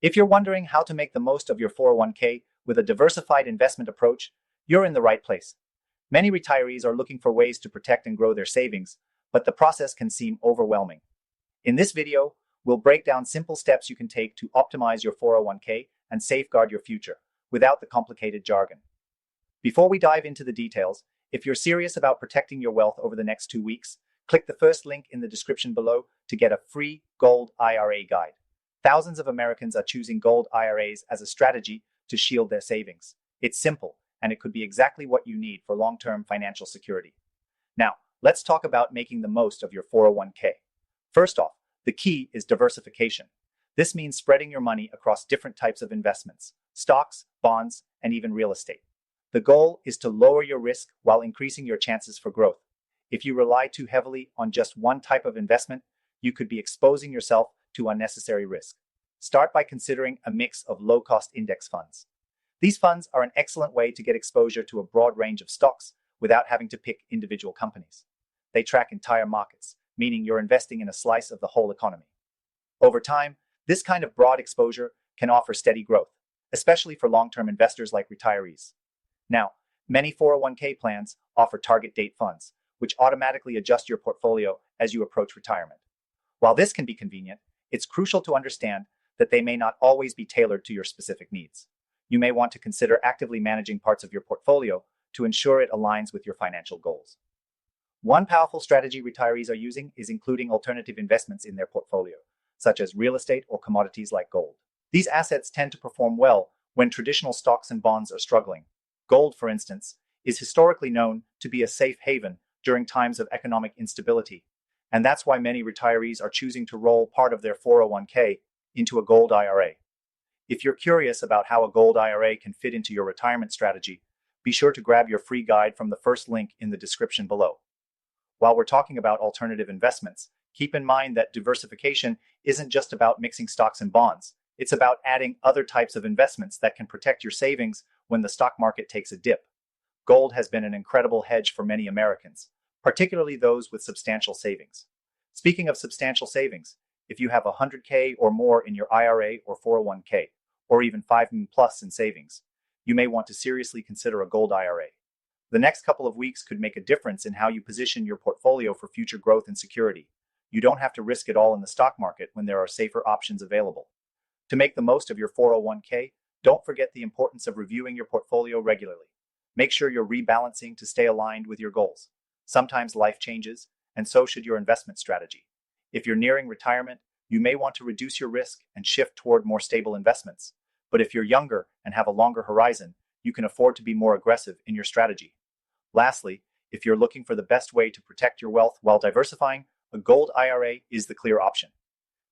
If you're wondering how to make the most of your 401k with a diversified investment approach, you're in the right place. Many retirees are looking for ways to protect and grow their savings, but the process can seem overwhelming. In this video, we'll break down simple steps you can take to optimize your 401k and safeguard your future without the complicated jargon. Before we dive into the details, if you're serious about protecting your wealth over the next 2 weeks, click the first link in the description below to get a free Gold IRA guide. Thousands of Americans are choosing Gold IRAs as a strategy to shield their savings. It's simple, and it could be exactly what you need for long-term financial security. Now, let's talk about making the most of your 401k. First off, the key is diversification. This means spreading your money across different types of investments, stocks, bonds, and even real estate. The goal is to lower your risk while increasing your chances for growth. If you rely too heavily on just one type of investment, you could be exposing yourself to unnecessary risk. Start by considering a mix of low-cost index funds. These funds are an excellent way to get exposure to a broad range of stocks without having to pick individual companies. They track entire markets, meaning you're investing in a slice of the whole economy. Over time, this kind of broad exposure can offer steady growth, especially for long-term investors like retirees. Now, many 401k plans offer target date funds, which automatically adjust your portfolio as you approach retirement. While this can be convenient, it's crucial to understand that they may not always be tailored to your specific needs. You may want to consider actively managing parts of your portfolio to ensure it aligns with your financial goals. One powerful strategy retirees are using is including alternative investments in their portfolio, such as real estate or commodities like gold. These assets tend to perform well when traditional stocks and bonds are struggling. Gold, for instance, is historically known to be a safe haven during times of economic instability, and that's why many retirees are choosing to roll part of their 401k into a gold IRA. If you're curious about how a gold IRA can fit into your retirement strategy, be sure to grab your free guide from the first link in the description below. While we're talking about alternative investments, keep in mind that diversification isn't just about mixing stocks and bonds. It's about adding other types of investments that can protect your savings when the stock market takes a dip. Gold has been an incredible hedge for many Americans, particularly those with substantial savings. Speaking of substantial savings, if you have 100k or more in your IRA or 401k, or even 5 million plus in savings, you may want to seriously consider a gold IRA. The next couple of weeks could make a difference in how you position your portfolio for future growth and security. You don't have to risk it all in the stock market when there are safer options available. To make the most of your 401k, don't forget the importance of reviewing your portfolio regularly. Make sure you're rebalancing to stay aligned with your goals. Sometimes life changes, and so should your investment strategy. If you're nearing retirement, you may want to reduce your risk and shift toward more stable investments. But if you're younger and have a longer horizon, you can afford to be more aggressive in your strategy. Lastly, if you're looking for the best way to protect your wealth while diversifying, a gold IRA is the clear option.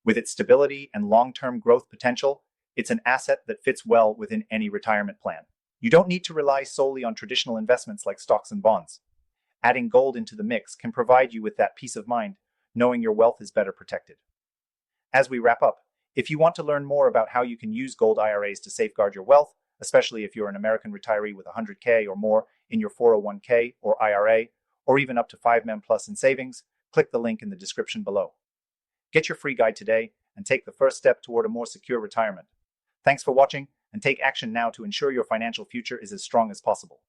With its stability and long-term growth potential, it's an asset that fits well within any retirement plan. You don't need to rely solely on traditional investments like stocks and bonds. Adding gold into the mix can provide you with that peace of mind, knowing your wealth is better protected. As we wrap up, if you want to learn more about how you can use gold IRAs to safeguard your wealth, especially if you're an American retiree with 100k or more in your 401k or IRA, or even up to 5 million plus in savings, click the link in the description below. Get your free guide today and take the first step toward a more secure retirement. Thanks for watching, and take action now to ensure your financial future is as strong as possible.